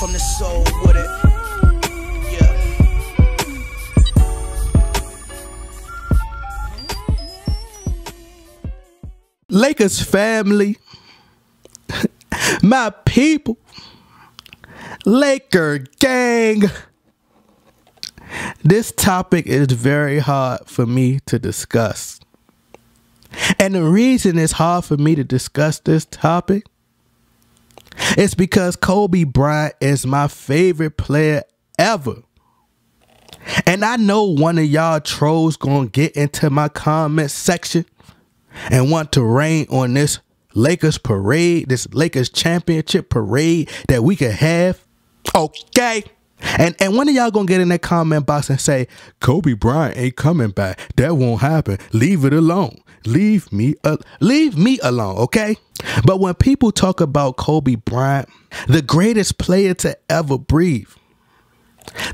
from the soul with it. Yeah. Lakers family, my people, Laker gang. This topic is very hard for me to discuss. And the reason it's hard for me to discuss this topic is because Kobe Bryant is my favorite player ever. And I know one of y'all trolls gonna get into my comment section and want to rain on this Lakers parade, this Lakers championship parade that we could have. Okay. And one of y'all gonna get in that comment box and say, Kobe Bryant ain't coming back. That won't happen. Leave it alone. Leave me alone, okay? But when people talk about Kobe Bryant, the greatest player to ever breathe,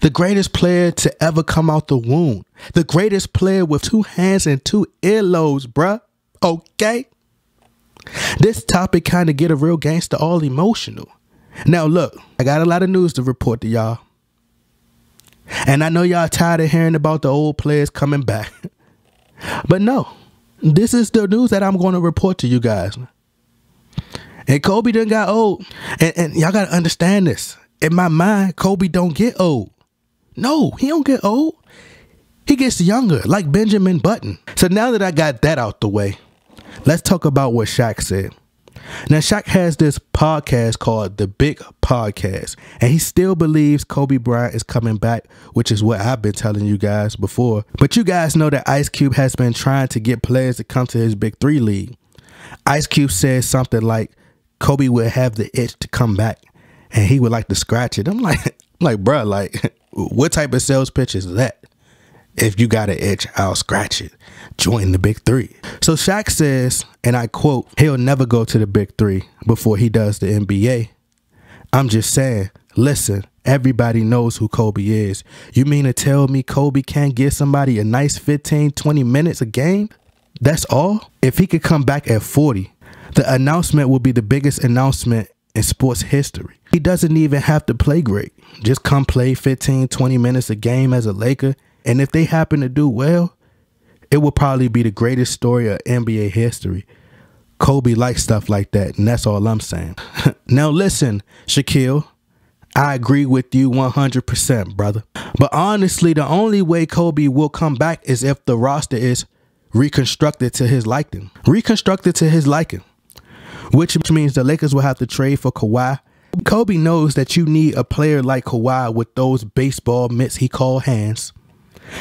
the greatest player to ever come out the womb, the greatest player with 2 hands and 2 earlobes, bruh, okay? This topic kind of get a real gangster all emotional. Now look, I got a lot of news to report to y'all. And I know y'all tired of hearing about the old players coming back. But no, this is the news that I'm going to report to you guys. And Kobe done got old. And y'all got to understand this. In my mind, Kobe don't get old. No, he don't get old. He gets younger, like Benjamin Button. So now that I got that out the way, let's talk about what Shaq said. Now, Shaq has this podcast called The Big Podcast, and he still believes Kobe Bryant is coming back, which is what I've been telling you guys before. But you guys know that Ice Cube has been trying to get players to come to his Big 3 league. Ice Cube says something like Kobe would have the itch to come back, and he would like to scratch it. I'm like, bro, like, what type of sales pitch is that? If you got an itch, I'll scratch it. Join the Big 3. So Shaq says, and I quote, he'll never go to the Big 3 before he does the NBA. I'm just saying, listen, everybody knows who Kobe is. You mean to tell me Kobe can't give somebody a nice 15, 20 minutes a game? That's all? If he could come back at 40, the announcement will be the biggest announcement in sports history. He doesn't even have to play great. Just come play 15, 20 minutes a game as a Laker. And if they happen to do well, it will probably be the greatest story of NBA history. Kobe likes stuff like that, and that's all I'm saying. Now listen, Shaquille, I agree with you 100%, brother. But honestly, the only way Kobe will come back is if the roster is reconstructed to his liking. Reconstructed to his liking. Which means the Lakers will have to trade for Kawhi. Kobe knows that you need a player like Kawhi with those baseball mitts he called hands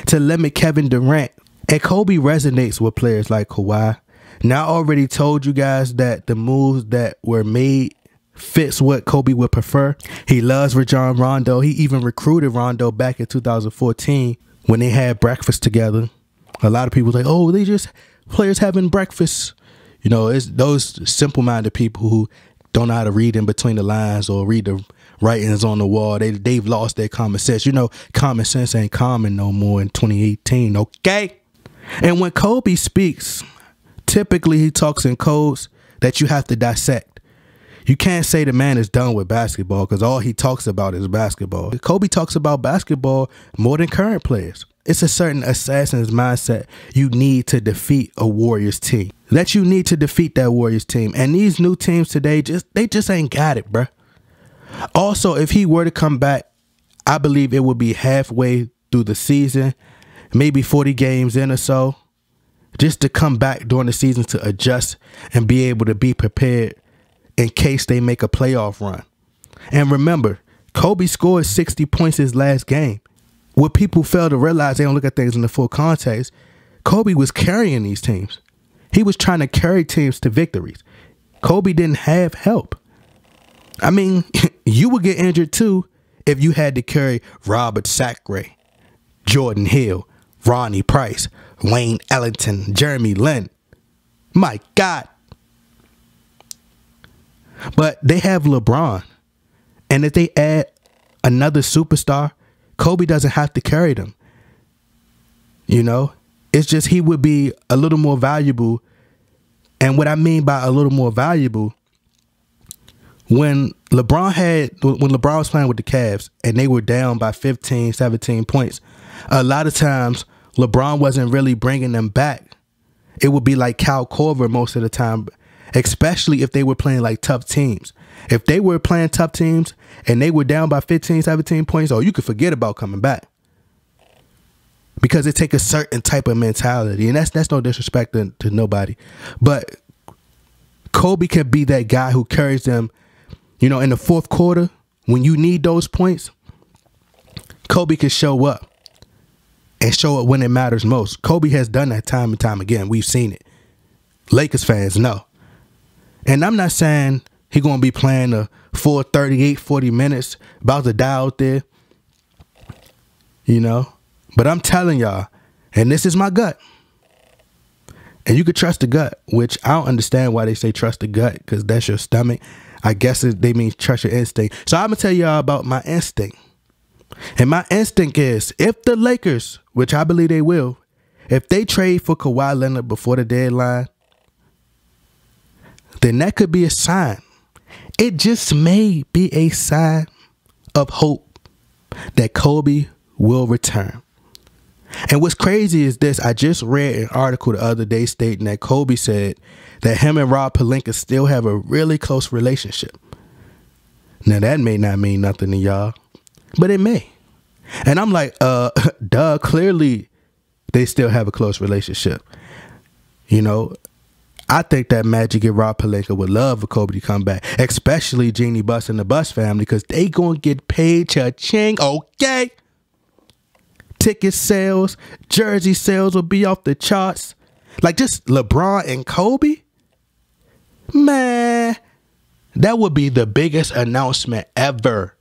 to limit Kevin Durant. And Kobe resonates with players like Kawhi. Now, I already told you guys that the moves that were made fits what Kobe would prefer. He loves Rajon Rondo. He even recruited Rondo back in 2014 when they had breakfast together. A lot of people like, oh, they just players having breakfast. You know, it's those simple-minded people who don't know how to read in between the lines or read the writings on the wall. They've lost their common sense. You know, common sense ain't common no more in 2018, okay? And when Kobe speaks, typically he talks in codes that you have to dissect. You can't say the man is done with basketball because all he talks about is basketball. Kobe talks about basketball more than current players. It's a certain assassin's mindset you need to defeat a Warriors team. That you need to defeat that Warriors team. And these new teams today, they just ain't got it, bruh. Also, if he were to come back, I believe it would be halfway through the season, maybe 40 games in or so, just to come back during the season to adjust and be able to be prepared in case they make a playoff run. And remember, Kobe scored 60 points his last game. What people fail to realize, they don't look at things in the full context, Kobe was carrying these teams. He was trying to carry teams to victories. Kobe didn't have help. I mean, you would get injured too if you had to carry Robert Sacre, Jordan Hill, Ronnie Price, Wayne Ellington, Jeremy Lin. My God. But they have LeBron. And if they add another superstar, Kobe doesn't have to carry them. You know, it's just he would be a little more valuable. And what I mean by a little more valuable when LeBron was playing with the Cavs and they were down by 15, 17 points, a lot of times LeBron wasn't really bringing them back. It would be like Cal Korver most of the time, especially if they were playing like tough teams. If they were playing tough teams and they were down by 15, 17 points, you could forget about coming back. Because it takes a certain type of mentality. And that's no disrespect to nobody. But Kobe can be that guy who carries them, in the fourth quarter, when you need those points. Kobe can show up and show up when it matters most. Kobe has done that time and time again. We've seen it. Lakers fans know. And I'm not saying he's going to be playing a full 38, 40 minutes, about to die out there, But I'm telling y'all, and this is my gut, and you could trust the gut, which I don't understand why they say trust the gut, because that's your stomach. I guess they mean trust your instinct. So I'm going to tell y'all about my instinct. And my instinct is, if the Lakers, which I believe they will, if they trade for Kawhi Leonard before the deadline, then that could be a sign. It just may be a sign of hope that Kobe will return. And what's crazy is this. I just read an article the other day stating that Kobe said that him and Rob Pelinka still have a really close relationship. Now, that may not mean nothing to y'all, but it may. And I'm like, duh, clearly they still have a close relationship. I think that Magic and Rob Pelinka would love for Kobe to come back, especially Jeannie Buss and the Buss family, because they going to get paid cha-ching, okay? Ticket sales, jersey sales will be off the charts. Like just LeBron and Kobe? Man, that would be the biggest announcement ever.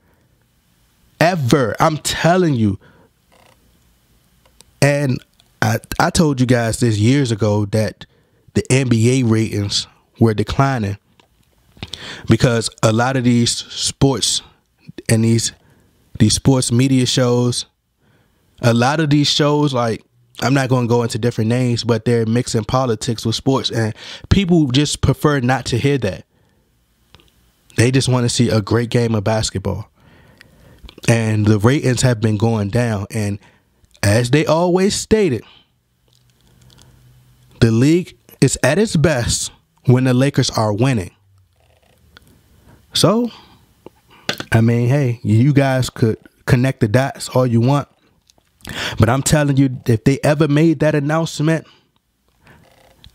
Ever. I'm telling you. And I told you guys this years ago that the NBA ratings were declining because a lot of these sports and these sports media shows, a lot of these shows, like, I'm not going to go into different names, but they're mixing politics with sports, and people just prefer not to hear that. They just want to see a great game of basketball. And the ratings have been going down. And as they always stated, the league is at its best when the Lakers are winning. So, I mean, hey, you guys could connect the dots all you want. But I'm telling you, if they ever made that announcement,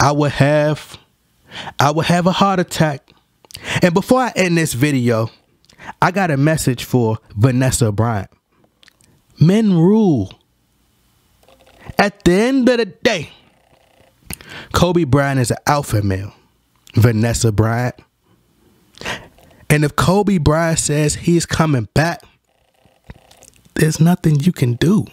I would have a heart attack. And before I end this video, I got a message for Vanessa Bryant. Men rule. At the end of the day, Kobe Bryant is an alpha male. Vanessa Bryant. And if Kobe Bryant says he's coming back, there's nothing you can do.